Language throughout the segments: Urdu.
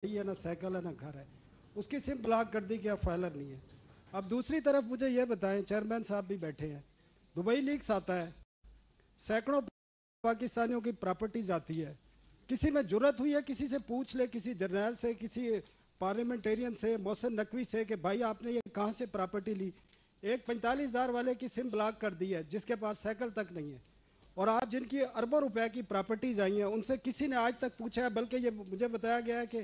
ہے نہ سائیکل ہے نہ گھر ہے، اس کی سم بلاک کر دی کہ اب فائلر نہیں ہے۔ اب دوسری طرف مجھے یہ بتائیں، چیئرمین صاحب بھی بیٹھے ہیں، دبئی لیکس آتا ہے، سینکڑوں پاکستانیوں کی پراپرٹیز آتی ہے، کسی میں جرت ہوئی ہے کسی سے پوچھ لے، کسی جرنیل سے، کسی پارلیمنٹیرین سے، محسن نقوی سے، کہ بھائی آپ نے یہ کہاں سے پراپرٹی لی؟ ایک 45,000 والے کی سم بلاک کر دی ہے جس کے پاس سائیکل تک نہیں ہے، اور آپ جن کی اربوں روپے کی پراپرٹیز آئی ہیں ان سے کسی نے آج تک پوچھا ہے؟ بلکہ یہ مجھے بتایا گیا ہے کہ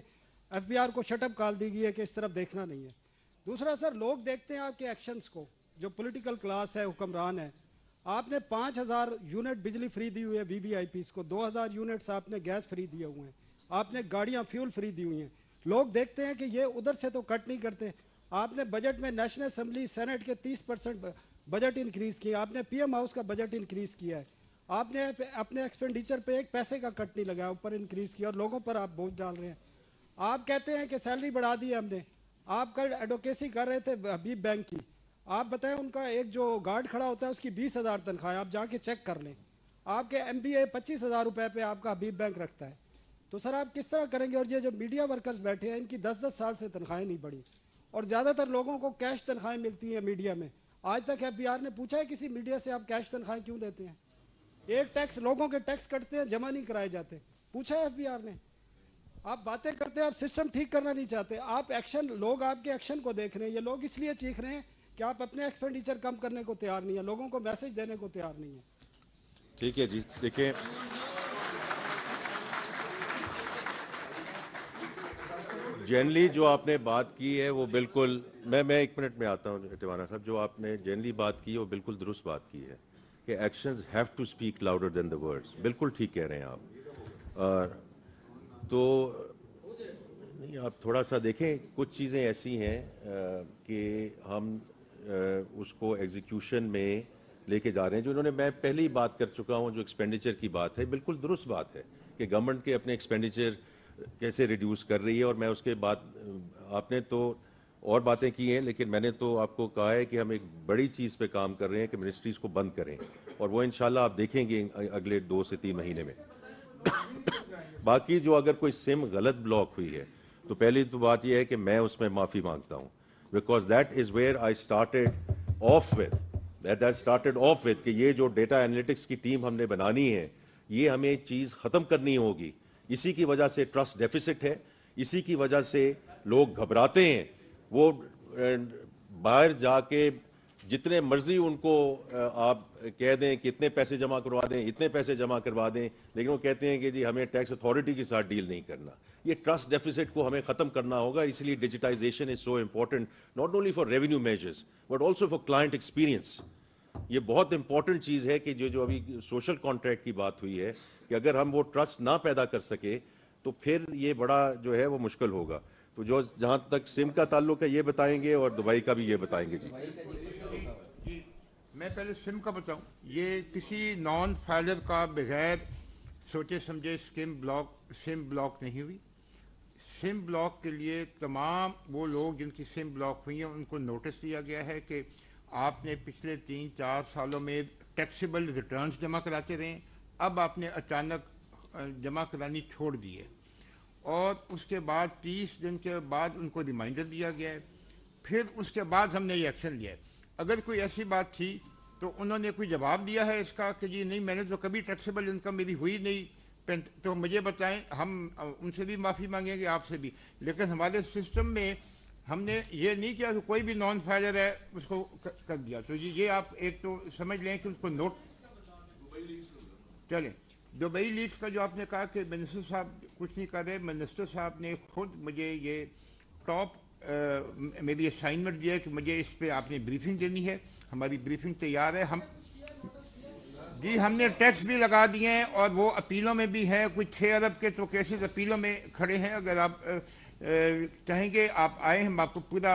ایف بی آر کو شٹ اپ کال دی گئی ہے کہ اس طرف دیکھنا نہیں ہے۔ دوسرا سر، لوگ دیکھتے ہیں آپ کے ایکشنز کو، جو پولیٹیکل کلاس ہے، حکمران ہے۔ آپ نے 5,000 یونٹ بجلی فری دی ہوئی ہے وی وی آئی پیز کو، 2,000 یونٹس آپ نے گیس فری دیے ہوئے ہیں، آپ نے گاڑیاں فیول فری دی ہوئی ہیں۔ لوگ دیکھتے ہیں کہ یہ ادھر سے تو کٹ نہیں کرتے۔ آپ نے بجٹ میں نیشنل اسمبلی سینٹ کے 30% بجٹ انکریز کیا، آپ نے پی ایم ہاؤس کا بجٹ انکریز کیا ہے، آپ نے اپنے ایکسپینڈیچر پہ ایک پیسے کا کٹ نہیں لگایا، اوپر انکریز کیا، اور لوگوں پر آپ بوجھ ڈال رہے ہیں۔ آپ کہتے ہیں کہ سیلری بڑھا دی ہے ہم نے، آپ کل ایڈوکیسی کر رہے تھے حبیب بینک کی، آپ بتائیں ان کا ایک جو گارڈ کھڑا ہوتا ہے اس کی 20,000 تنخواہ ہے، آپ جا کے چیک کر لیں۔ آپ کے ایم بی اے 25,000 روپے پہ آپ کا حبیب بینک رکھتا ہے، تو سر آپ کس طرح کریں گے؟ اور یہ جو میڈیا ورکرز بیٹھے ہیں ان کی 10 سال سے تنخواہیں نہیں بڑھی، اور زیادہ تر لوگوں کو کیش تنخواہیں ملتی ہیں میڈیا میں۔ آج تک ایف بی آر نے پوچھا ہے کسی میڈیا سے آپ کیش تنخواہیں کیوں دیتے ہیں؟ ایک ٹیکس، لوگوں کے ٹیکس کٹتے ہیں جمع نہیں کرائے جاتے، پوچھا ہے ایف بی آر نے؟ آپ باتیں کرتے ہیں، آپ سسٹم ٹھیک کرنا نہیں چاہتے، آپ ایکشن، لوگ آپ کے ایکشن کو دیکھ رہے ہیں۔ یہ لوگ اس لیے چیخ رہے ہیں کہ آپ اپنے ایکسپینڈیچر کم کرنے کو تیار نہیں ہیں، لوگوں کو میسج دینے کو تیار نہیں ہیں۔ ٹھیک ہے جی، دیکھیں جنرلی جو آپ نے بات کی ہے وہ بالکل، میں 1 منٹ میں آتا ہوں ٹیوانا صاحب، جو آپ نے جنرلی بات کی ہے وہ بالکل درست بات کی ہے کہ actions have to speak louder than the words, بالکل ٹھیک کہہ رہے ہیں آپ۔ اور تو نہیں، آپ تھوڑا سا دیکھیں، کچھ چیزیں ایسی ہیں کہ ہم اس کو ایگزیکیوشن میں لے کے جا رہے ہیں، جو انہوں نے، میں پہلے ہی بات کر چکا ہوں، جو ایکسپینڈیچر کی بات ہے بالکل درست بات ہے کہ گورنمنٹ کے اپنے ایکسپینڈیچر کیسے ریڈیوس کر رہی ہے، اور میں اس کے بعد، آپ نے تو اور باتیں کی ہیں لیکن میں نے تو آپ کو کہا ہے کہ ہم ایک بڑی چیز پہ کام کر رہے ہیں کہ منسٹریز کو بند کریں، اور وہ انشاءاللہ آپ دیکھیں گے اگلے 2 سے 3 مہینے میں۔ باقی جو اگر کوئی سم غلط بلاک ہوئی ہے تو پہلی تو بات یہ ہے کہ میں اس میں معافی مانگتا ہوں، because that is where I started off with کہ یہ جو ڈیٹا انالیٹکس کی ٹیم ہم نے بنانی ہے، یہ ہمیں چیز ختم کرنی ہوگی۔ اسی کی وجہ سے ٹرسٹ ڈیفیسٹ ہے، اسی کی وجہ سے لوگ گھبراتے ہیں، وہ باہر جا کے جتنے مرضی ان کو آپ کہہ دیں کہ اتنے پیسے جمع کروا دیں، اتنے پیسے جمع کروا دیں، لیکن وہ کہتے ہیں کہ جی ہمیں ٹیکس اتھارٹی کے ساتھ ڈیل نہیں کرنا۔ یہ ٹرسٹ ڈیفیسٹ کو ہمیں ختم کرنا ہوگا، اس لیے digitization is so important, not only for revenue measures but also for client experience. یہ بہت امپورٹنٹ چیز ہے کہ جو ابھی سوشل کانٹریکٹ کی بات ہوئی ہے، کہ اگر ہم وہ ٹرسٹ نہ پیدا کر سکے تو پھر یہ بڑا جو ہے وہ مشکل ہوگا۔ تو جو جہاں تک سم کا تعلق ہے یہ بتائیں گے، اور دبئی کا بھی یہ بتائیں گے۔ جی میں پہلے سم کا بتاؤں، یہ کسی نان فائلر کا بغیر سوچے سمجھے سم بلاک نہیں ہوئی۔ سم بلاک کے لیے تمام وہ لوگ جن کی سم بلاک ہوئی ہیں ان کو نوٹس دیا گیا ہے کہ آپ نے پچھلے 3-4 سالوں میں ٹیکسیبل ریٹرنز جمع کراتے رہے، اب آپ نے اچانک جمع کرانی چھوڑ دی ہے، اور اس کے بعد 30 دن کے بعد ان کو ریمائنڈر دیا گیا ہے، پھر اس کے بعد ہم نے یہ ایکشن لیا ہے۔ اگر کوئی ایسی بات تھی تو انہوں نے کوئی جواب دیا ہے اس کا کہ جی نہیں، میں نے تو کبھی ٹیکسیبل انکم میری ہوئی نہیں، تو مجھے بتائیں، ہم ان سے بھی معافی مانگیں گے، آپ سے بھی۔ لیکن ہمارے سسٹم میں ہم نے یہ نہیں کیا کہ کوئی بھی نان فائلر ہے اس کو کر دیا۔ تو یہ آپ ایک تو سمجھ لیں کہ اس کو نوٹ چلیں۔ دبئی لیکس کا جو آپ نے کہا کہ منسٹر صاحب کچھ نہیں کر رہے، منسٹر صاحب نے خود مجھے یہ ٹاپ میری اسائنمنٹ دیا ہے کہ مجھے اس پہ آپ نے بریفنگ دینی ہے، ہماری بریفنگ تیار ہے۔ ہم نے ٹیکس بھی لگا دیے ہیں، اور وہ اپیلوں میں بھی ہیں، کچھ 6 ارب کے تو کیسز اپیلوں میں کھڑے ہیں۔ اگر آپ چاہیں گے آپ آئیں، ہم آپ کو پورا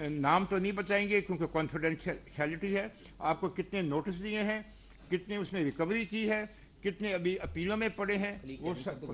نام تو نہیں بتائیں گے کیونکہ کانفیڈینشیلٹی ہے، آپ کو کتنے نوٹس دیے ہیں، کتنے اس میں ریکوری کی ہے، کتنے ابھی اپیلوں میں پڑے ہیں، وہ سب